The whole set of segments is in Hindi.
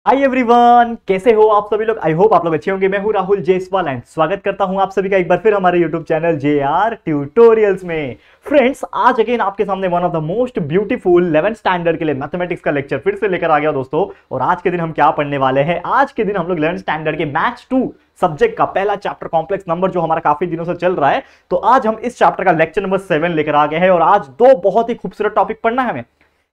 हाय एवरीवन, कैसे हो आप सभी लोग। आई होप आप लोग अच्छे होंगे। मैं हूं राहुल जयसवाल एंड स्वागत करता हूं आप सभी का एक बार फिर हमारे यूट्यूब चैनल JR ट्यूटोरियल्स में। फ्रेंड्स, आज अगेन आपके सामने one of the most beautiful 11th standard के लिए मैथमेटिक्स का लेक्चर फिर से लेकर आ गया दोस्तों। और आज के दिन हम क्या पढ़ने वाले हैं? आज के दिन हम लोग 11th स्टैंडर्ड के मैथ्स 2 सब्जेक्ट का पहला चैप्टर कॉम्प्लेक्स नंबर जो हमारा काफी दिनों से चल रहा है, तो आज हम इस चैप्टर का लेक्चर नंबर 7 लेकर आ गए हैं। और आज दो बहुत ही खूबसूरत टॉपिक पढ़ना है हमें।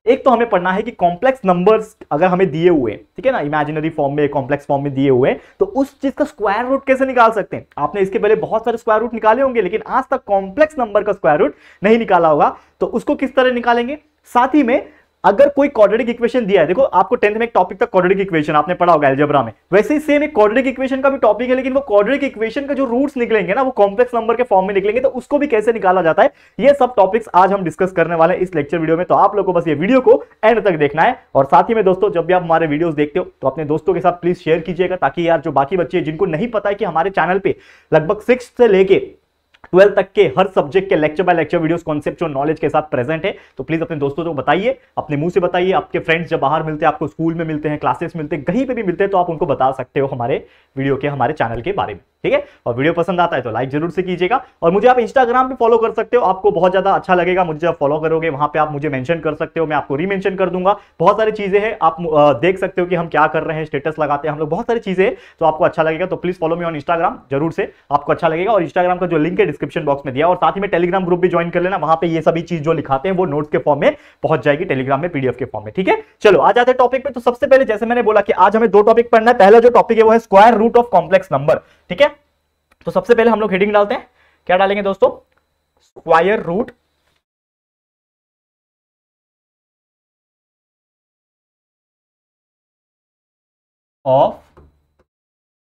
एक तो हमें पढ़ना है कि कॉम्प्लेक्स नंबर्स अगर हमें दिए हुए, ठीक है ना, इमेजिनरी फॉर्म में, कॉम्प्लेक्स फॉर्म में दिए हुए, तो उस चीज का स्क्वायर रूट कैसे निकाल सकते हैं। आपने इसके पहले बहुत सारे स्क्वायर रूट निकाले होंगे, लेकिन आज तक कॉम्प्लेक्स नंबर का स्क्वायर रूट नहीं निकाला होगा, तो उसको किस तरह निकालेंगे। साथ ही में अगर कोई क्वाड्रेटिक इक्वेशन दिया है, देखो आपको 10th में एक टॉपिक था क्वाड्रेटिक इक्वेशन, आपने पढ़ा होगा अलजेब्रा में, वैसे ही सेम एक क्वाड्रेटिक इक्वेशन का भी टॉपिक है, लेकिन वो क्वाड्रेटिक इक्वेशन का जो रूट्स निकलेंगे ना, वो कॉम्प्लेक्स नंबर के फॉर्म में निकलेंगे, तो उसको भी कैसे निकाला जाता है, ये सब टॉपिक्स आज हम डिस्कस करने वाले हैं इस लेक्चर वीडियो में। तो आप लोगों को बस ये वीडियो को एंड तक देखना है। और साथ ही में दोस्तों, जब भी आप हमारे वीडियोस देखते हो तो अपने दोस्तों के साथ प्लीज शेयर कीजिएगा, ताकि यार जो बाकी बच्चे जिनको नहीं पता है कि हमारे चैनल पे लगभग 6 से लेके 12 तक के हर सब्जेक्ट के lecture by lecture videos conceptual knowledge के साथ प्रेजेंट है, तो प्लीज अपने दोस्तों को बताइए, अपने मुंह से बताइए। आपके फ्रेंड्स जब बाहर मिलते हैं, आपको स्कूल में मिलते हैं, क्लासेस मिलते हैं, कहीं पे भी मिलते हैं, तो आप उनको बता सकते हो हमारे वीडियो के, हमारे चैनल के बारे में, ठीक है। और वीडियो पसंद आता है तो लाइक जरूर से कीजिएगा। और मुझे आप इंस्टाग्राम पे फॉलो कर सकते हो, आपको बहुत ज्यादा अच्छा लगेगा मुझे जब फॉलो करोगे। वहां पे आप मुझे मेंशन कर सकते हो, मैं आपको रीमेंशन कर दूंगा। बहुत सारी चीजें हैं, आप देख सकते हो कि हम क्या कर रहे हैं, स्टेटस लगाते हैं हम लोग, बहुत सारी चीजें, तो आपको अच्छा लगेगा। तो please follow me on Instagram, जरूर से, आपको अच्छा लगेगा। और इंस्टाग्राम का जो लिंक है डिस्क्रिप्शन बॉक्स में दिया, और साथ ही में टेलीग्राम ग्रुप भी ज्वाइन कर लेना, वहां पे ये सभी चीज जो लिखाते हैं वो नोट्स के फॉर्म में पहुंच जाएगी, टेलीग्राम में PDF के फॉर्म में, ठीक है। चलो आ जाते हैं टॉपिक पे। तो सबसे पहले जैसे मैंने बोला कि आज हमें दो टॉपिक पढ़ना है। पहला जो टॉपिक है वो है square root of complex number, ठीक है। तो सबसे पहले हम लोग हेडिंग डालते हैं, क्या डालेंगे दोस्तों? Square root of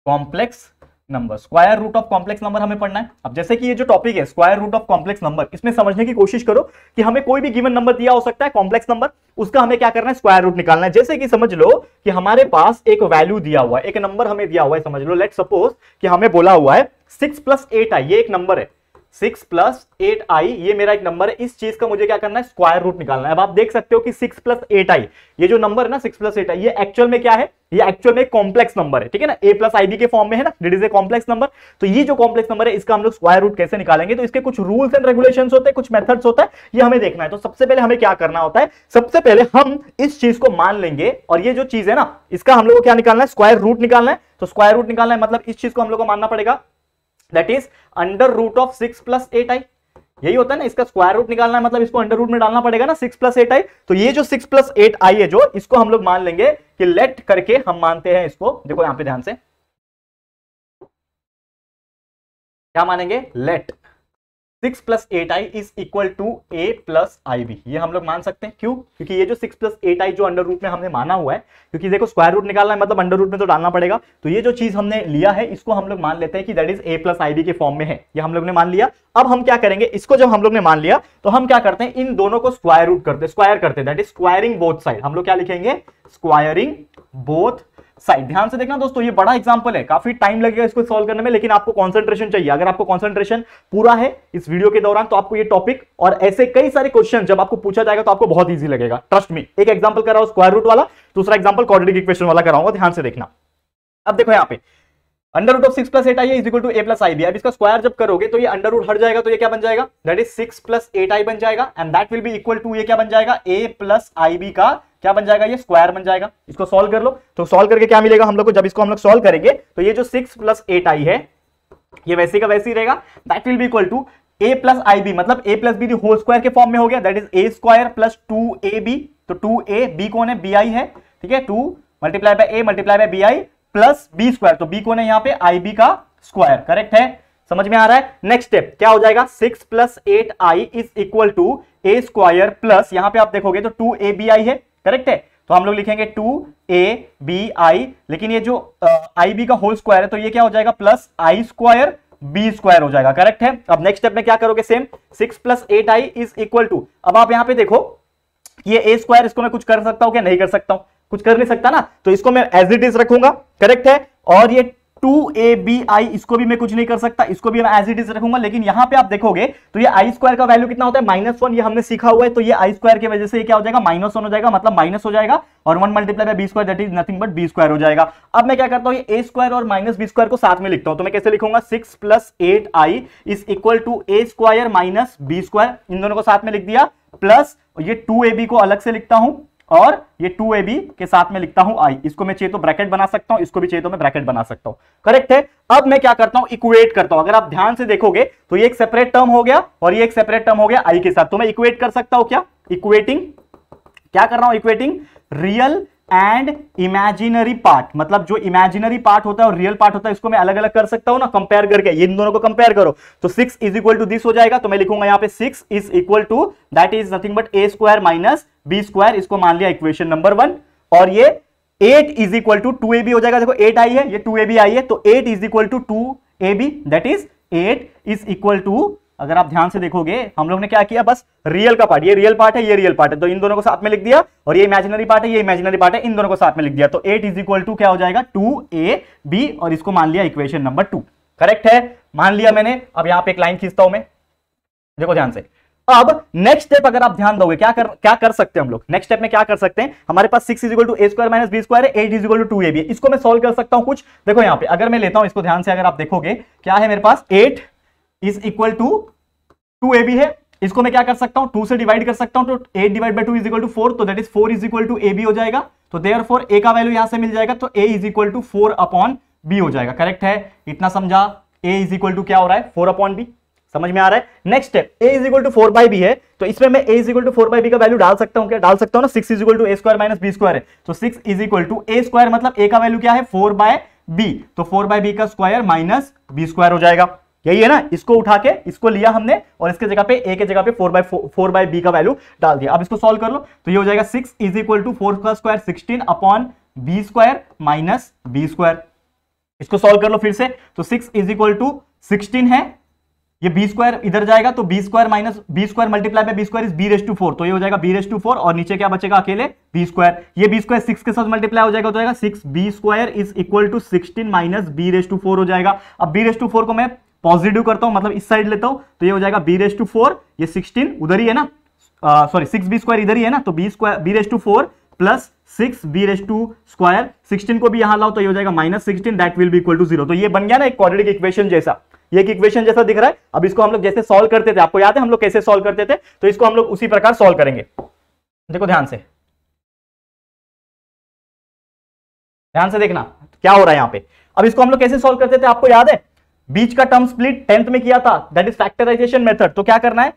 complex number. Square root of complex number हमें पढ़ना है। अब जैसे कि ये जो टॉपिक है square root of complex number, इसमें समझने की कोशिश करो कि हमें कोई भी गिवन नंबर दिया हो सकता है कॉम्प्लेक्स नंबर, उसका हमें क्या करना है, स्क्वायर रूट निकालना है। जैसे कि समझ लो कि हमारे पास एक वैल्यू दिया हुआ है, एक नंबर हमें दिया हुआ है, समझ लो लेट सपोज कि हमें बोला हुआ है 6 + 8i, ये एक नंबर है, 6 + 8i, ये मेरा एक नंबर है। इस चीज का मुझे क्या करना है, स्क्वायर रूट निकालना है। अब आप देख सकते हो कि 6 + 8i, ये जो नंबर है ना 6 + 8i, ये एक्चुअल में क्या है, ये एक्चुअल में कॉम्प्लेक्स नंबर है, ठीक है ना, a + ib के फॉर्म में है ना, that is a complex number. तो ये जो कॉम्प्लेक्स नंबर है, इसका हम लोग स्क्वायर रूट कैसे निकालेंगे, तो इसके कुछ रूल्स एंड रेगुलेशंस होते हैं, कुछ मेथड्स होता है, ये हमें देखना है। तो सबसे पहले हमें क्या करना होता है, सबसे पहले हम इस चीज को मान लेंगे, और ये जो चीज है ना, इसका हम लोग को क्या निकालना है, स्क्वायर रूट निकालना है। तो स्क्वायर रूट निकालना है मतलब इस चीज को हम लोग को मानना पड़ेगा, that is under root of 6 + 8i, यही होता है ना, इसका स्क्वायर रूट निकालना है मतलब इसको अंडर रूट में डालना पड़ेगा ना, 6 + 8i। तो ये जो 6 + 8i है, जो इसको हम लोग मान लेंगे कि लेट करके हम मानते हैं इसको, देखो यहां पे ध्यान से क्या मानेंगे, let 6 + 8i is equal to a + ib, ये हम लोग मान सकते हैं। क्यों? क्योंकि ये जो 6 + 8i जो अंडर रूट में हमने माना हुआ है, क्योंकि देखो स्क्वायर रूट निकालना है मतलब अंडर रूट में तो डालना पड़ेगा, तो ये जो चीज हमने लिया है इसको हम लोग मान लेते हैं कि दैट इज a + ib के फॉर्म में है, ये हम लोग ने मान लिया। अब हम क्या करेंगे, इसको जब हम लोग ने मान लिया तो हम क्या करते हैं, इन दोनों को स्क्वायर रूट करते हैं, स्क्वायर करते हैं, that is squaring both side. हम लोग क्या लिखेंगे, स्क्वायरिंग बोथ साइड। ध्यान से देखना दोस्तों, ये बड़ा एग्जांपल है, काफी टाइम लगेगा इसको सॉल्व करने में, लेकिन आपको कंसंट्रेशन चाहिए। अगर आपको कंसंट्रेशन पूरा है इस वीडियो के दौरान, तो आपको ये टॉपिक और ऐसे कई सारे क्वेश्चन जब आपको पूछा जाएगा तो आपको बहुत इजी लगेगा, ट्रस्ट मी। एक एग्जांपल कर रहा हूं स्क्वायर रूट वाला, दूसरा एग्जांपल क्वाड्रेटिक इक्वेशन वाला कराऊंगा, ध्यान से देखना। अब देखो यहाँ पे under root of 6 + 8i is equal to a + ib। अब इसका स्क्वायर जब करोगे तो ये अंडर रूट हट जाएगा, तो ये क्या बन जाएगा, दैट इज 6 + 8i बन जाएगा, and that will be equal to, ये क्या बन जाएगा, a + ib का क्या बन जाएगा, ये स्क्वायर बन जाएगा। इसको सॉल्व कर लो, तो सॉल्व करके क्या मिलेगा हम लोग को, जब इसको हम लोग सॉल्व करेंगे तो ये जो 6 + 8i है, ये वैसे का वैसे ही रहेगा, that will be equal to a + ib, मतलब a + b होल स्क्वायर के फॉर्म में हो गया, दैट इज a² + 2ab। तो 2a, b कौन है, bi है, ठीक है, 2 × a × bi प्लस b², तो b कौन है यहाँ पे, ib का स्क्वायर, करेक्ट है, समझ में आ रहा है। नेक्स्ट स्टेप क्या हो जाएगा, 6 + 8i is equal to a² plus, यहां पे आप देखोगे तो 2abi है, करेक्ट है, तो हम लोग लिखेंगे 2abi, लेकिन ये जो ib का होल स्क्वायर है तो ये क्या हो जाएगा, प्लस i² b² हो जाएगा, करेक्ट है। अब नेक्स्ट स्टेप में क्या करोगे, same 6 + 8i is equal to, अब आप यहां पे देखो ये a², इसको मैं कुछ कर सकता हूं क्या, नहीं कर सकता हूं, कुछ कर नहीं सकता ना, तो इसको मैं एज इट इज रखूंगा, करेक्ट है। और ये 2abi, इसको भी मैं कुछ नहीं कर सकता, इसको भी मैं एज इट इज रखूंगा, लेकिन यहां पे आप देखोगे तो ये आई स्क्वायर का वैल्यू कितना होता है -1, ये हमने सीखा हुआ है, तो ये आई स्क्वायर की वजह से ये क्या हो जाएगा -1 हो जाएगा, मतलब माइनस हो जाएगा, और 1 multiply by B square that is nothing but B square हो जाएगा। अब मैं क्या करता हूं, ये ए स्क्वायर और माइनस बी स्क्वायर को साथ में लिखता हूं, तो मैं कैसे लिखूंगा 6 + 8i is equal to A square minus B square, इन दोनों को साथ में लिख दिया, प्लस ये 2ab को अलग से लिखता हूं और ये 2ab के साथ में लिखता हूं i, इसको मैं चाहिए तो ब्रैकेट बना सकता हूं, इसको भी चाहिए तो मैं ब्रैकेट बना सकता हूं, करेक्ट है। अब मैं क्या करता हूं, इक्वेट करता हूं, अगर आप ध्यान से देखोगे तो ये एक सेपरेट टर्म हो गया और ये एक सेपरेट टर्म हो गया i के साथ, तो मैं इक्वेट कर सकता हूं क्या, इक्वेटिंग, क्या कर रहा हूं, equating real and imaginary part, मतलब जो इमेजिनरी पार्ट होता है और रियल पार्ट होता है इसको मैं अलग अलग कर सकता हूं ना, कंपेयर करके, ये इन दोनों को कंपेयर करो तो 6 इज इक्वल टू दिस हो जाएगा, तो मैं लिखूंगा यहां पे 6 is equal to that is nothing but A square minus B square, इसको मान लिया इक्वेशन नंबर 1, और ये 8 इज इक्वल टू 2ab हो जाएगा, देखो 8 आई है, ये 2ab आई है, तो 8 is equal to 2ab that is 8 is equal to, अगर आप ध्यान से देखोगे हम लोग ने क्या किया, बस रियल का पार्ट, ये रियल पार्ट है, ये रियल पार्ट है, तो इन दोनों को साथ में लिख दिया, और ये इमेजिनरी पार्ट है, ये इमेजिनरी पार्ट है, इन दोनों को साथ में लिख दिया, तो 8 इज इक्वल टू क्या हो जाएगा 2ab, और इसको मान लिया इक्वेशन नंबर 2, करेक्ट है, मान लिया मैंने। अब यहां पे एक लाइन खींचता हूं मैं, देखो ध्यान से। अब नेक्स्ट स्टेप अगर आप ध्यान दोगे क्या कर सकते हैं हम लोग, नेक्स्ट स्टेप में क्या कर सकते हैं, हमारे पास 6 is equal to A square minus B square है, 8 इज इक्वल टू 2ab है, इसको मैं सॉल्व कर सकता हूं कुछ, देखो यहां पे अगर मैं लेता हूं इसको ध्यान से, अगर आप देखोगे क्या है मेरे पास 8 इज इक्वल टू 2ab है, इसको मैं क्या कर सकता हूं 2 से डिवाइड कर सकता हूं, तो 8 divide by 2 is equal to 4, तो that is 4 is equal to ab हो जाएगा, तो देयरफॉर a का वैल्यू यहां से मिल जाएगा, तो a is equal to 4 upon b हो जाएगा, करेक्ट है, इतना समझा, a इज इक्वल टू क्या हो रहा है 4 अपॉन b, समझ में आ रहा है। Next step a is equal to 4 by b है, तो इसमें मैं a is equal to 4 by b का वैल्यू डाल सकता हूं, क्या डाल सकता हूं ना, 6 is equal to a square minus b square है, तो 6 is equal to a square, मतलब a का वैल्यू क्या है 4 बाय b, तो 4 बाय b का स्क्वायर माइनस b स्क्वायर हो जाएगा, यही है ना, इसको उठा के इसको लिया हमने और इसके जगह पे a के जगह पे 4 बाय b का वैल्यू डाल दिया। अब इसको सॉल्व कर लो, तो ये हो जाएगा 6 इज इक्वल टू 4 का square 16 upon b square minus b square, इसको सॉल्व कर लो फिर से, तो 6 इज इक्वल टू 16 है, ये b स्क्वायर इधर जाएगा, तो b square minus b square multiply by b square is b⁴, तो ये हो जाएगा b⁴, और नीचे क्या बचेगा अकेले b स्क्वायर, ये b स्क्वायर 6 के साथ मल्टीप्लाई हो जाएगा, तो जाएगा 6b square is equal to 16 minus b⁴ हो जाएगा। अब b⁴ को मैं पॉजिटिव करता हूं, मतलब इस साइड लेता हूं, तो ये हो जाएगा b⁴, ये 16 उधर ही है ना, सॉरी 6b स्क्वायर इधर ही है ना, तो b⁴ प्लस 6b⁴, 16 को भी यहां लाओ तो ये हो जाएगा -16 that will be equal to 0, तो ये बन गया ना एक क्वाड्रेटिक इक्वेशन जैसा, ये एक इक्वेशन जैसा दिख रहा है। अब इसको हम लोग जैसे सॉल्व करते थे, आपको याद है हम लोग कैसे सॉल्व करते थे, तो इसको हम लोग उसी प्रकार सॉल्व करेंगे, देखो ध्यान से देखना क्या हो रहा है यहां पे। अब इसको हम लोग कैसे सॉल्व करते थे, आपको याद है, बीच का टर्म स्प्लिट 10th में किया था, दैट इज फैक्टराइजेशन मेथड, तो क्या करना है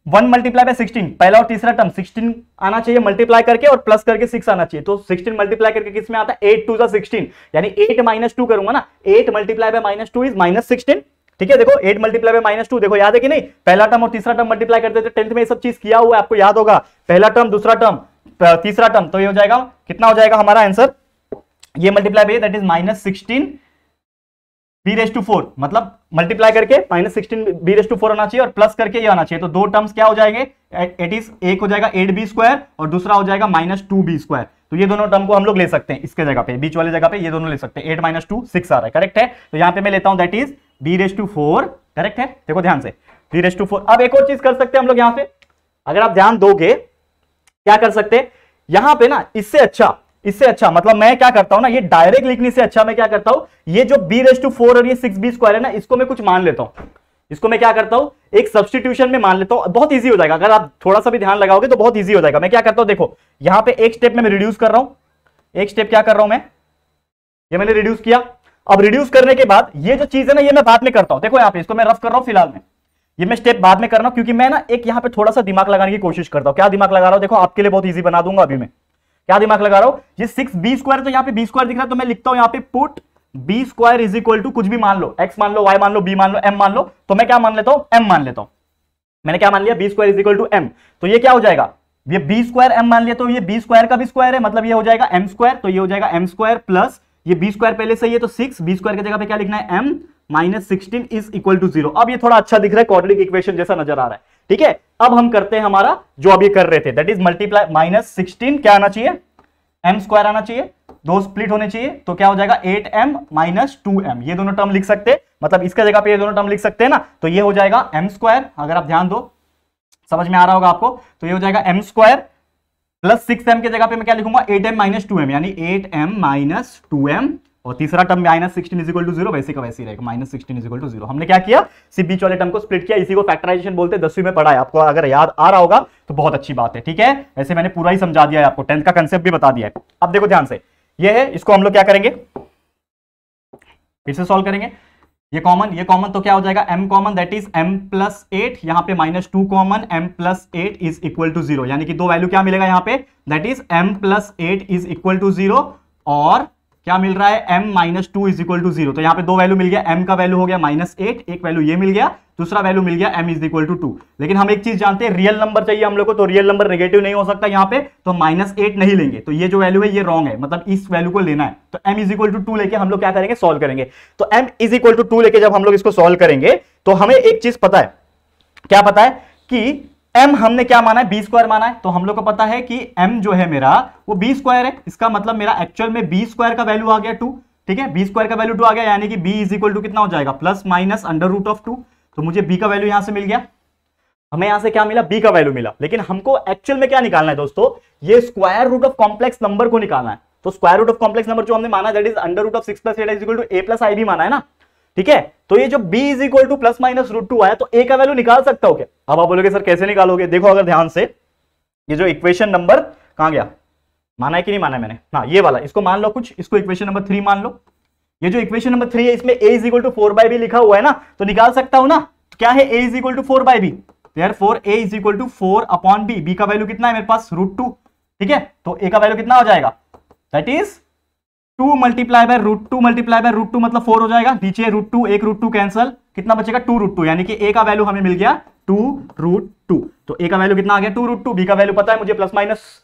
1 मल्टीप्लाई बाय 16, पहला और तीसरा टर्म 16 आना चाहिए मल्टीप्लाई करके, और प्लस करके 6 आना चाहिए, तो 16 मल्टीप्लाई करके किस में आता है 8 2 16, यानी 8 - 2 करूंगा ना, 8 मल्टीप्लाई बाय -2 इज -16, ठीक है, देखो 8 मल्टीप्लाई बाय -2, देखो याद है कि नहीं, पहला टर्म और तीसरा टर्म मल्टीप्लाई करते थे 10th में, ये सब चीज किया हुआ है, आपको याद होगा, पहला टर्म दूसरा टर्म तीसरा टर्म, तो ये हो जाएगा कितना हो जाएगा हमारा आंसर, ये multiply by that is -16 b⁴, मतलब मल्टीप्लाई करके -16 b⁴ होना चाहिए और प्लस करके ये आना चाहिए, तो दो टर्म्स क्या हो जाएंगे, एक हो जाएगा 8b स्क्वायर और दूसरा हो जाएगा -2b स्क्वायर, तो ये दोनों टर्म को हम लोग ले सकते हैं, इसके जगह पे बीच वाले जगह पे ये दोनों ले सकते हैं, 8 - 2 6 आ रहा है, करेक्ट है, तो यहां पे मैं लेता हूं दैट इज b⁴, करेक्ट है, देखो ध्यान से b⁴। अब एक और चीज कर सकते हैं हम लोग यहां पे, अगर आप ध्यान दोगे क्या कर सकते हैं यहां पे ना, इससे अच्छा मतलब मैं क्या करता हूं ना, ये डायरेक्ट लिखने से अच्छा मैं क्या करता हूं, ये जो b⁴ और ये 6b स्क्वायर है ना, इसको मैं कुछ मान लेता हूं, इसको मैं क्या करता हूं एक सब्स्टिट्यूशन में मान लेता हूं, बहुत इजी हो जाएगा, अगर आप थोड़ा सा भी ध्यान लगाओगे तो बहुत इजी हो जाएगा। मैं क्या करता हूं, देखो यहां पे एक स्टेप में मैं रिड्यूस कर रहा हूं, एक स्टेप क्या कर रहा हूं मैं, ये मैंने रिड्यूस किया, अब रिड्यूस करने के बाद ये जो चीज है ना, ये मैं बाद में करता हूं, देखो यहां पे इसको मैं रफ कर रहा हूं फिलहाल में, ये मैं स्टेप बाद में कर रहा हूं, क्योंकि मैं ना एक यहां पे थोड़ा सा दिमाग लगाने की कोशिश करता हूं। क्या दिमाग लगा रहा हूं, देखो आपके लिए बहुत इजी बना दूंगा अभी मैं, क्या दिमाग लगा रहा हूं, ये 6b स्क्वायर, तो यहां पे b स्क्वायर दिख रहा है, तो मैं लिखता हूं यहां पे put b square is equal to कुछ भी मान लो, x मान लो, y मान लो, b मान लो, m मान लो, तो मैं क्या मान लेता हूं m मान लेता हूं, मैंने क्या मान लिया b square is equal to m, तो ये क्या हो जाएगा, ये b स्क्वायर m मान लिया, तो ये b स्क्वायर का भी स्क्वायर है, मतलब ये हो जाएगा m स्क्वायर, तो ये हो जाएगा m स्क्वायर प्लस ये b स्क्वायर पहले से ही है, तो 6 b स्क्वायर की जगह पे क्या लिखना है m -16 इज इक्वल टू 0। अब ये थोड़ा अच्छा दिख रहा है, क्वाड्रेटिक इक्वेशन जैसा नजर आ रहा है, ठीक है। अब हम करते हैं हमारा जो अभी कर रहे थे, दैट इज मल्टीप्लाई, -16 क्या आना चाहिए m स्क्वायर आना चाहिए, दो स्प्लिट होने चाहिए, तो क्या हो जाएगा 8m माइनस 2m, ये दोनों टर्म लिख सकते हैं, मतलब इसका जगह पे ये दोनों टर्म लिख सकते हैं ना, तो ये हो जाएगा m स्क्वायर, अगर आप ध्यान दो समझ में आ रहा होगा आपको, तो ये हो जाएगा m स्क्वायर प्लस 6m के जगह पे मैं क्या लिखूंगा 8m माइनस 2m, यानी 8m माइनस 2m, और तीसरा term minus 16 is equal to 0, वैसे का वैसे ही रहेगा, माइनस 16 इज इक्वल टू 0। हमने क्या किया, सिर्फ बीच वाले टर्म को स्प्लिट किया, इसी को फैक्टराइजेशन बोलते हैं, 10वीं में पढ़ा है, आपको अगर याद आ रहा होगा तो बहुत अच्छी बात है, ठीक है। ऐसे मैंने पूरा ही समझा दिया है आपको, 10th का कंसेप्ट भी बता दिया है। अब देखो ध्यान से, ये है, इसको हम लोग क्या करेंगे, फिर से सॉल्व करेंगे, ये कॉमन तो क्या हो जाएगा m common, that is m plus 8, यहां पे minus 2 common, m plus 8 is equal to 0, यानी कि दो वैल्यू क्या मिलेगा यहां पे, that is m plus 8 is equal to 0, और क्या मिल रहा है m minus 2 is equal to 0, तो यहां पे दो वैल्यू मिल गया, m का वैल्यू हो गया माइनस 8, एक वैल्यू ये मिल गया, दूसरा वैल्यू मिल गया m इज इक्वल टू 2। लेकिन हम एक चीज जानते हैं, रियल नंबर चाहिए हम लोग को, तो रियल नंबर नेगेटिव नहीं हो सकता यहां पे, तो माइनस 8 नहीं लेंगे, तो ये जो वैल्यू है ये रॉन्ग है, मतलब इस वैल्यू को लेना है, तो m इज इक्वल टू 2 लेके हम लोग क्या करेंगे, सॉल्व करेंगे। तो m इज इक्वल टू 2 लेके जब हम लोग इसको सॉल्व करेंगे, तो हमें एक चीज पता है, क्या पता है कि m हमने क्या माना है, b स्क्वायर माना है, तो हम लोग को पता है कि m जो है मेरा वो b स्क्वायर है, इसका मतलब मेरा एक्चुअल में b स्क्वायर का वैल्यू आ गया 2, ठीक है, b स्क्वायर का वैल्यू 2 आ गया, यानी कि b इज इक्वल टू कितना हो जाएगा, plus minus under root of 2, तो मुझे b का वैल्यू यहां से मिल गया, हमें यहां से क्या मिला, b का वैल्यू मिला, लेकिन हमको एक्चुअल में क्या निकालना है दोस्तों, ये square root of complex number को निकालना है, तो square root of complex number जो हमने माना that is under root of 6 plus 8 is equal to a plus ib माना है ना, ठीक है, तो ये जो b is equal to plus minus root 2 आया, तो a का वैल्यू निकाल सकता हो क्या, अब आप बोलोगे सर कैसे निकालोगे, देखो अगर ध्यान से, ये जो इक्वेशन नंबर कहां गया, माना है कि नहीं माना है मैंने, हाँ ये वाला, इसको मान लो कुछ, इसको इक्वेशन नंबर 3 मान लो, ये जो इक्वेशन नंबर 3 है इसमें a is equal to 4/b लिखा हुआ है ना, तो निकाल सकता हूं ना, तो क्या है a is equal to 4/b, therefore a is equal to 4 upon b, b का वैल्यू कितना है मेरे पास √2, ठीक है, तो a का वैल्यू कितना हो जाएगा, that is 2 multiply by √2 multiply by √2 मतलब 4 हो जाएगा, नीचे √2 एक √2 कैंसिल, कितना बचेगा 2√2, यानी कि a का वैल्यू हमें मिल गया 2√2, तो a का वैल्यू कितना आ गया 2√2, b का वैल्यू पता है मुझे प्लस माइनस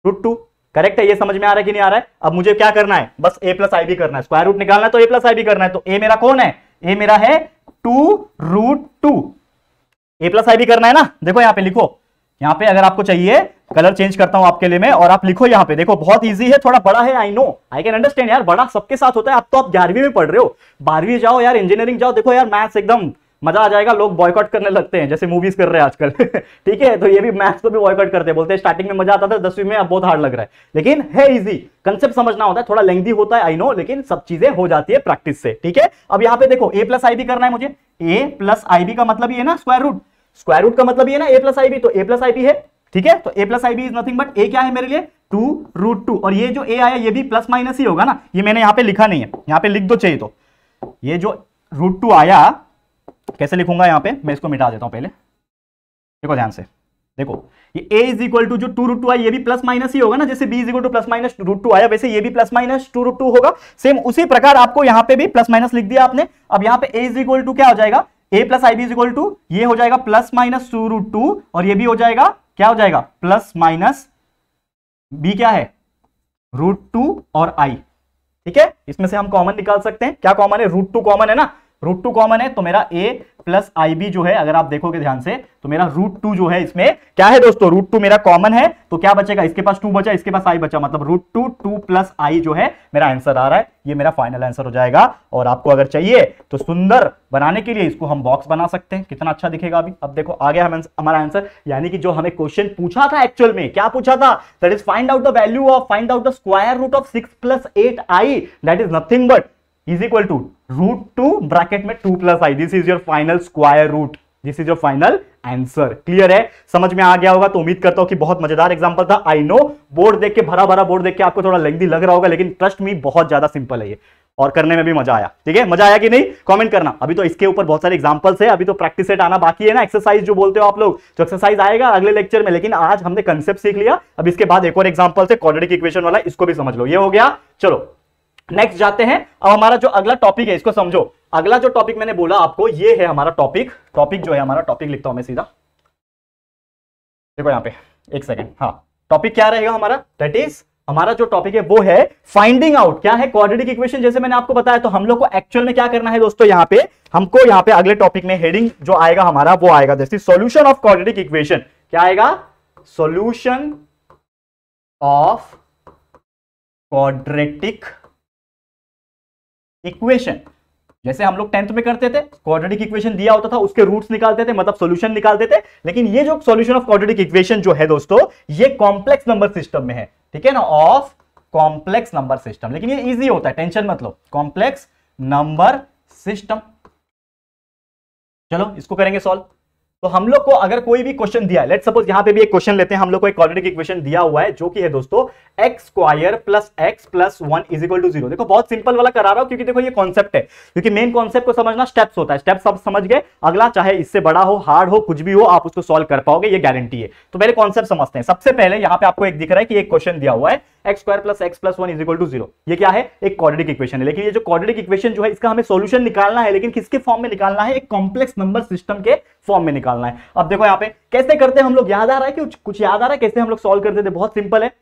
√2, करेक्ट है, ये समझ में आ रहा है कि नहीं आ रहा है। अब मुझे क्या करना है, बस a प्लस आई बी करना है, स्क्वायर रूट निकालना है तो a प्लस आई बी करना है, तो a मेरा कौन है, a मेरा है 2√2, a प्लस आई बी करना है ना, देखो यहां पे लिखो, यहां पे अगर आपको चाहिए कलर चेंज करता हूं आपके लिए मैं, और आप लिखो यहां पे, देखो बहुत इजी है, थोड़ा बड़ा है, I know I can understand यार, बड़ा सबके साथ होता है, अब तो आप 11वीं में पढ़ रहे हो, 12वीं जाओ यार, इंजीनियरिंग जाओ, देखो यार मैथ्स एकदम मजा आ जाएगा, लोग बॉयकॉट करने लगते हैं जैसे मूवीज कर रहे हैं आजकल ठीक है, तो ये भी मैथ्स को भी बॉयकॉट करते हैं, बोलते हैं स्टार्टिंग में मजा आता था, 10वीं में अब बहुत हार्ड लग रहा है, लेकिन है इजी, कंसेप्ट समझना होता है, थोड़ा लेंथी होता है आई नो, लेकिन सब चीजें हो जाती है प्रैक्टिस से, ठीक है। अब यहाँ पे देखो a प्लस आई बी करना है मुझे, a प्लस आई बी का मतलब ये ना स्क्वायर रूट का मतलब ये ना a प्लस आई बी, तो a प्लस आई बी है, ठीक है, तो a plus I B is nothing but a क्या है मेरे लिए 2√2, और ये जो a आया ये भी प्लस माइनस ही होगा ना, ये मैंने यहाँ पे लिखा नहीं है, यहाँ पे लिख दो चाहिए तो, ये जो √2 आया कैसे लिखूंगा, यहाँ पे मैं इसको मिटा देता हूं पहले, देखो ध्यान से, देखो ये a इज इक्वल टू जो 2√2 आया ये भी प्लस माइनस ही होगा ना, जैसे b is equal to plus minus √2 आया, वैसे ये भी प्लस माइनस 2√2 होगा, सेम उसी प्रकार आपको यहाँ पे भी प्लस माइनस लिख दिया आपने। अब यहाँ पे a इज इक्वल टू क्या हो जाएगा, a plus I B is equal to, ये हो जाएगा प्लस माइनस 2√2, और ये भी हो जाएगा क्या हो जाएगा प्लस माइनस b क्या है √2 और i, ठीक है, इसमें से हम कॉमन निकाल सकते हैं, क्या कॉमन है, √2 कॉमन है ना, √2 कॉमन है, तो मेरा a प्लस आई बी जो है, अगर आप देखोगे ध्यान से, तो मेरा √2 जो है इसमें क्या है दोस्तों, √2 मेरा कॉमन है, तो क्या बचेगा, इसके पास 2 बचा, इसके पास i बचा, मतलब √2 2 प्लस i जो है मेरा आंसर आ रहा है, ये मेरा फाइनल आंसर हो जाएगा। और आपको अगर चाहिए तो सुंदर बनाने के लिए इसको हम बॉक्स बना सकते हैं, कितना अच्छा दिखेगा अभी। अब देखो आ गया हमारा आंसर, यानी कि जो हमें क्वेश्चन पूछा था एक्चुअल में, क्या पूछा था, that is find out the value of, find out the square root of 6 plus 8i, that is nothing but is equal to √2 bracket में 2 plus I, this is your final square root, this is your final answer. Clear है, समझ में आ गया होगा, तो उम्मीद करता हूं कि बहुत मजेदार एग्जांपल था। आई नो बोर्ड देख के, भरा भरा बोर्ड देख के आपको थोड़ा लेंथी लग रहा होगा, लेकिन ट्रस्ट मी बहुत ज्यादा सिंपल है ये, और करने में भी मजा आया। ठीक है, मजा आया कि नहीं, कमेंट करना। अभी तो इसके ऊपर बहुत सारे एग्जांपल्स है, अभी तो प्रैक्टिस सेट आना बाकी है ना, एक्सरसाइज जो बोलते हो आप लोग, तो एक्सरसाइज आएगा अगले लेक्चर में, लेकिन आज हमने कंसेप्ट सीख लिया। अब इसके बाद एक और एग्जांपल से क्वाड्रेटिक इक्वेशन वाला, इसको भी समझ लो। ये हो गया, चलो नेक्स्ट जाते हैं। अब हमारा जो अगला टॉपिक है इसको समझो। अगला जो टॉपिक मैंने बोला आपको, ये है हमारा टॉपिक जो है हमारा टॉपिक, लिखता हूं मैं सीधा, देखो यहां पे, एक सेकेंड। हाँ, टॉपिक क्या रहेगा हमारा, दैट इज हमारा जो टॉपिक है वो है फाइंडिंग आउट क्या है क्वाड्रेटिक इक्वेशन, जैसे मैंने आपको बताया। तो हम लोग को एक्चुअल में क्या करना है दोस्तों, यहां पे हमको, यहां पे अगले टॉपिक में हेडिंग जो आएगा हमारा वो आएगा जैसे सॉल्यूशन ऑफ क्वाड्रेटिक इक्वेशन। क्या आएगा, सॉल्यूशन ऑफ क्वाड्रेटिक इक्वेशन। जैसे हम लोग 10th में करते थे, क्वाड्रेटिक इक्वेशन दिया होता था, उसके रूट्स निकालते थे, मतलब सॉल्यूशन निकालते थे। लेकिन ये जो सॉल्यूशन ऑफ क्वाड्रेटिक इक्वेशन जो है दोस्तों, ये कॉम्प्लेक्स नंबर सिस्टम में है, ठीक है ना, ऑफ कॉम्प्लेक्स नंबर सिस्टम। लेकिन ये इजी होता है, टेंशन मत लो, कॉम्प्लेक्स नंबर सिस्टम। चलो इसको करेंगे सॉल्व। तो हम लोग को अगर कोई भी क्वेश्चन दिया है, लेट्स सपोज यहां पे भी एक क्वेश्चन लेते हैं, हम लोग को एक क्वाड्रेटिक इक्वेशन दिया हुआ है जो कि है दोस्तों X square plus X plus 1 is equal to 0। देखो बहुत सिंपल वाला करा रहा हूं क्योंकि देखो ये कॉन्सेप्ट है, क्योंकि मेन कॉन्सेप्ट को समझना स्टेप्स होता है, स्टेप्स सब समझ गए, अगला चाहे इससे बड़ा हो, हार्ड हो, कुछ भी हो, आप उसको सॉल्व कर पाओगे, ये गारंटी है। तो पहले कॉन्सेप्ट समझते हैं। सबसे पहले यहां पे आपको एक दिख रहा है कि एक क्वेश्चन दिया हुआ है X square plus X plus 1 is equal to 0। ये क्या है? एक क्वाड्रेटिक इक्वेशन है। लेकिन ये जो क्वाड्रेटिक इक्वेशन जो है, इसका हमें सॉल्यूशन निकालना है, लेकिन किसके फॉर्म में निकालना है? एक कॉम्प्लेक्स नंबर सिस्टम के फॉर्म में निकालना है। अब देखो यहाँ पे कैसे करते हैं हम लोग, याद आ रहा है कि कुछ याद आ रहा है कैसे हम लोग सॉल्व करते थे? बहुत सिंपल है,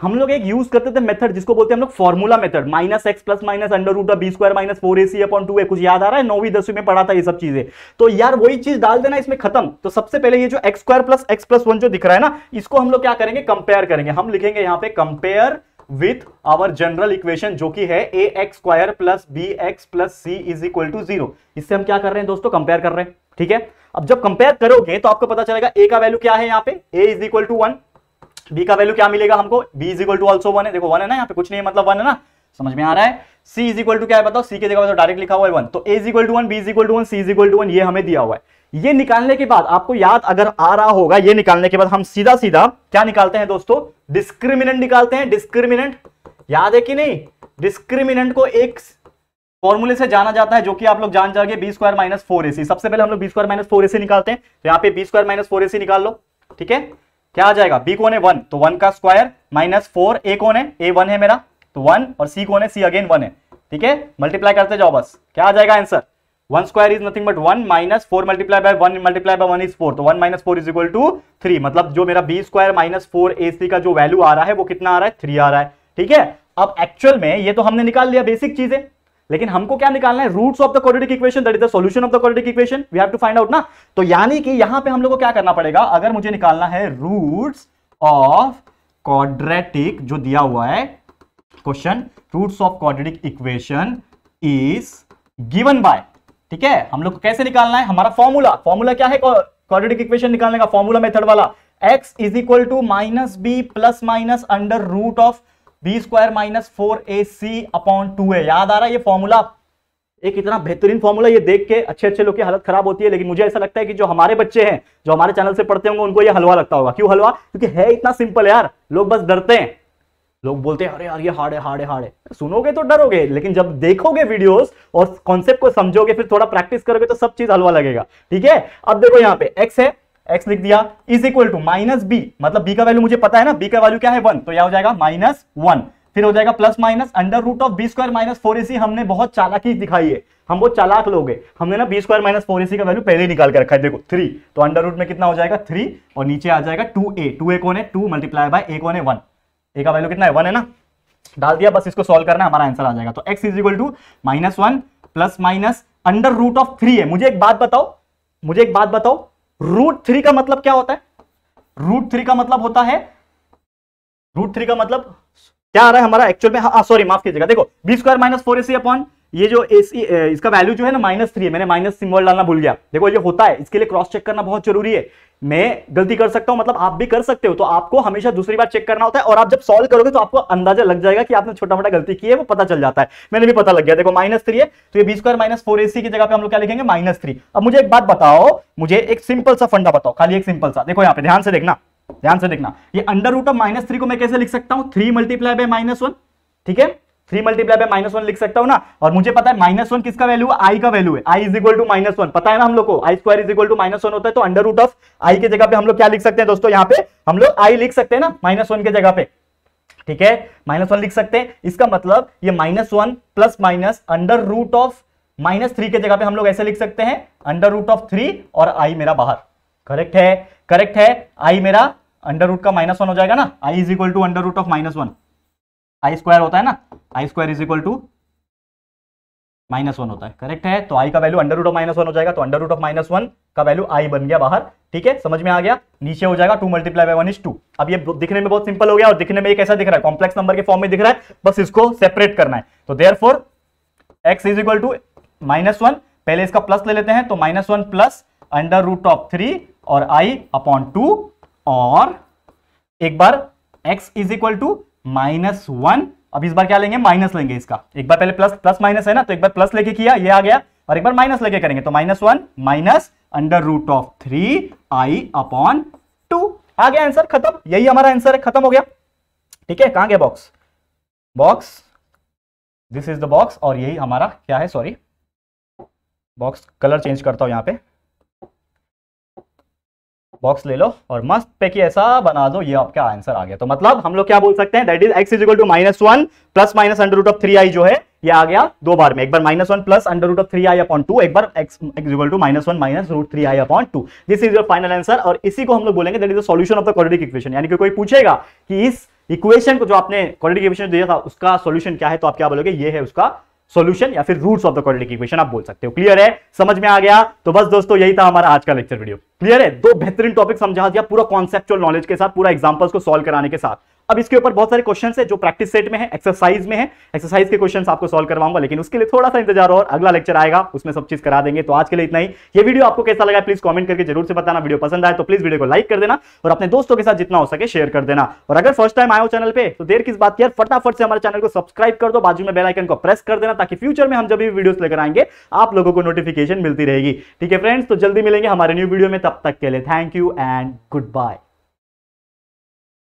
हम लोग एक यूज करते थे मेथड जिसको बोलते हैं हम लोग formula method, minus X plus minus under root of B square minus 4ac upon 2a। कुछ याद आ रहा है? 9वीं 10वीं में पढ़ा था ये सब चीजें। तो यार वही चीज डाल देना इसमें, खत्म। तो सबसे पहले ये जो x square plus X plus 1 जो दिख रहा है ना, इसको हम लोग क्या करेंगे? कंपेयर करेंगे। हम लिखेंगे यहाँ पे compare with our general equation जो कि है A X square plus B X plus C is equal to 0। इससे हम क्या कर रहे हैं दोस्तों? कंपेयर कर रहे हैं, ठीक है। अब जब कंपेयर करोगे तो आपको पता चलेगा ए का वैल्यू क्या है यहाँ पे, A is equal to 1, B का वैल्यू क्या मिलेगा हमको, B is equal to also 1 है। देखो 1 है ना, यहाँ पे कुछ नहीं है, मतलब 1 है ना, समझ में आ रहा है। सी इज इक्वल टू क्या है बताओ? सी की जगह तो डायरेक्ट लिखा हुआ है 1, तो A is equal to 1, B is equal to 1, C is equal to 1, ये हमें दिया हुआ है। ये निकालने के बाद आपको याद अगर आ रहा होगा, ये निकालने के बाद हम सीधा सीधा क्या निकालते हैं दोस्तों? डिस्क्रिमिनेंट निकालते हैं। डिस्क्रिमिनेंट याद है कि नहीं? डिस्क्रिमिनेंट को एक फॉर्मूले से जाना जाता है जो कि आप लोग जान जाओगे, बी स्क्वायर माइनस 4ac। सबसे पहले हम लोग बी स्क्वायर माइनस 4ac निकालते हैं। तो यहाँ पे बी स्क्वायर माइनस 4ac निकाल लो, ठीक है। क्या आ जाएगा? बी कौन है? 1, तो 1 का स्क्वायर माइनस 4, ए कौन है? ए 1 है मेरा, तो 1, और सी कौन है? सी अगेन 1 है, ठीक है। मल्टीप्लाई करते जाओ बस, क्या आ जाएगा answer? 1 square is nothing but 1 minus 4 multiply by 1 multiply bye 1 is 4, तो 1 माइनस 4 इज इक्वल टू 3। मतलब जो मेरा बी स्क्वायर माइनस 4ac का जो वैल्यू आ रहा है वो कितना आ रहा है? 3 आ रहा है, ठीक है। अब एक्चुअल में ये तो हमने निकाल लिया बेसिक चीजें, लेकिन हमको क्या निकालना है? Roots of the quadratic equation, that is the solution of the quadratic equation, we have to find out ना। तो यानी कि यहां पे हम लोग को क्या करना पड़ेगा? अगर मुझे निकालना है रूट्स ऑफ क्वाड्रेटिक, जो दिया हुआ है question, roots of quadratic equation is given by, ठीक है। हम लोग को कैसे निकालना है? हमारा फॉर्मूला क्या है क्वाड्रेटिक इक्वेशन निकालने का? फॉर्मूला मेथड वाला, x is equal to minus B plus minus under root of B square minus 4ac upon 2a। याद आ रहा है ये फॉर्मूला? एक इतना बेहतरीन फॉर्मूला, ये देख के अच्छे लोग की हालत खराब होती है, लेकिन मुझे ऐसा लगता है कि जो हमारे बच्चे हैं, जो हमारे चैनल से पढ़ते होंगे, उनको ये हलवा लगता होगा। क्यों हलवा? क्योंकि है इतना सिंपल यार, लोग बस डरते हैं। लोग बोलते हैं अरे यार ये हार्ड है, हार्ड है, हार्ड है। सुनोगे तो डरोगे, लेकिन जब देखोगे वीडियोस और कॉन्सेप्ट को समझोगे, फिर थोड़ा प्रैक्टिस करोगे तो सब चीज हलवा लगेगा, ठीक है। अब देखो यहाँ पे x है, x लिख दिया, is equal to minus B, मतलब b का वैल्यू मुझे पता है ना, b का वैल्यू क्या है? 1, तो यह हो जाएगा माइनस 1, फिर हो जाएगा plus minus under root of B square minus 4ac। हमने बहुत चालाकी दिखाई है, हम बहुत चालाक लोग हैं, हमने ना बी स्क्वायर माइनस 4ac का वैल्यू पहले ही निकाल के रखा है। देखो 3, तो अंडर रूट में कितना हो जाएगा? 3, और नीचे आ जाएगा 2a कौन है? 2 मल्टीप्लाई बाय a कौन है? 1। a का वैल्यू कितना है? 1 है ना, डाल दिया, बस इसको सॉल्व करना है, हमारा आंसर आ जाएगा। तो x is equal to minus 1 plus minus under root of 3 है। मुझे एक बात बताओ, रूट 3 का मतलब क्या होता है? रूट 3 का मतलब होता है, रूट 3 का मतलब क्या आ रहा है हमारा एक्चुअल में? हाँ सॉरी, माफ कीजिएगा। देखो B square minus 4ac upon ये जो इसका वैल्यू जो है ना -3 है, मैंने माइनस सिंबल डालना भूल गया। देखो ये होता है, इसके लिए क्रॉस चेक करना बहुत जरूरी है। मैं गलती कर सकता हूं, मतलब आप भी कर सकते हो, तो आपको हमेशा दूसरी बार चेक करना होता है, और आप जब सॉल्व करोगे तो आपको अंदाजा लग जाएगा कि आपने छोटा मोटा गलती की है, वो पता चल जाता है। मैंने भी पता लग गया। देखो -3 है, तो ये बी स्क्वायर माइनस 4ac की जगह पे हम लोग क्या लिखेंगे? -3। अब मुझे एक बात बताओ, मुझे एक सिंपल सा फंडा बताओ, खाली एक सिंपल सा। देखो यहाँ पे ध्यान से देखना, ये अंडर रूट ऑफ -3 को मैं कैसे लिख सकता हूं? 3 मल्टीप्लाई बाय -1, ठीक है। 3 मल्टीप्लाई बाय -1 लिख सकता हूं ना। और मुझे पता है -1 किसका वैल्यू है? i का वैल्यू है। i इज इक्वल टू -1, पता है ना हम लोग को, i square is equal to -1 होता है। तो अंडर रूट ऑफ i के जगह पे हम लोग क्या लिख सकते हैं दोस्तों? यहाँ पे हम लोग i लिख सकते हैं ना, -1 के जगह पे, ठीक है। -1 लिख सकते हैं। इसका मतलब ये -1 plus minus under root of -3 के जगह पे हम लोग ऐसे लिख सकते हैं, अंडर रूट ऑफ 3 और i मेरा बाहर। करेक्ट है। i मेरा अंडर रूट का -1 हो जाएगा ना, i is equal to under root of -1, I square होता है ना, I square is equal to -1 होता है, करेक्ट है। तो आई का वैल्यू अंडर रूट ऑफ -1 हो जाएगा, तो अंडर रूट ऑफ -1 का वैल्यू आई बन गया बाहर, ठीक है, समझ में आ गया। नीचे हो जाएगा 2 मल्टीप्लाई बाय 1 इज 2। अब ये दिखने में बहुत सिंपल हो गया और दिखने में ये कैसा दिख रहा है, कॉम्प्लेक्स नंबर के फॉर्म में दिख रहा है, बस इसको सेपरेट करना है। तो therefore x is equal to -1, पहले इसका प्लस ले लेते हैं, तो -1 प्लस अंडर रूट ऑफ 3 और i अपॉन 2, और एक बार x इज इक्वल टू -1, अब इस बार क्या लेंगे, माइनस लेंगे इसका। एक बार पहले प्लस माइनस है ना, तो एक बार प्लस लेके किया, ये आ गया, और एक बार माइनस लेके करेंगे, तो -1 minus under root of 3i upon 2, आ गया आंसर, खत्म। यही हमारा आंसर है, खत्म हो गया, ठीक है। कहां गया box, box, this is the box, और यही हमारा क्या है, सॉरी बॉक्स कलर चेंज करता हूं, यहां पे बॉक्स ले लो और मस्त पैकी ऐसा बना दो, ये आपका आंसर आ गया। तो मतलब हम लोग क्या बोल सकते हैं, that is x is equal to -1 plus minus under root of 3i जो है, ये आ गया दो बार में, एक बार -1 plus under root of 3i upon 2, एक बार x equal to -1 minus root 3i upon 2। This is your final answer, और इसी को हम लोग बोलेंगे that is the solution of the quadratic equation. यानी कि कोई पूछेगा कि इस इक्वेशन को जो आपने क्वाड्रेटिक इक्वेशन दिया था उसका सॉल्यूशन क्या है, तो आप क्या बोलोगे, ये है उसका सॉल्यूशन, या फिर roots of the quadratic equation आप बोल सकते हो। क्लियर है, समझ में आ गया। तो बस दोस्तों यही था हमारा आज का लेक्चर वीडियो। क्लियर है, दो बेहतरीन टॉपिक समझा दिया, पूरा कॉन्सेप्चुअल नॉलेज के साथ, पूरा एग्जांपल्स को सॉल्व कराने के साथ। अब इसके ऊपर बहुत सारे क्वेश्चंस है जो प्रैक्टिस सेट में है, एक्सरसाइज में है, एक्सरसाइज के क्वेश्चंस आपको सॉल्व करवाऊंगा, लेकिन उसके लिए थोड़ा सा इंतजार और अगला लेक्चर आएगा, उसमें सब चीज करा देंगे। तो आज के लिए इतना ही। ये वीडियो आपको कैसा लगा प्लीज कमेंट करके जरूर से बताना। वीडियो पसंद आए तो प्लीज वीडियो को लाइक कर देना और अपने दोस्तों के साथ जितना हो सके शेयर कर देना। और अगर फर्स्ट टाइम आए हो चैनल पे तो देर किस बात की यार, फटाफट से हमारे चैनल को सब्सक्राइब कर दो, बाजू में बेल आइकन को प्रेस कर देना, ताकि फ्यूचर में हम जब भी वीडियोस लेकर आएंगे आप लोगों को नोटिफिकेशन मिलती रहेगी। ठीक है फ्रेंड्स, तो जल्दी मिलेंगे हमारे न्यू वीडियो में, तब तक के लिए thank you and good bye.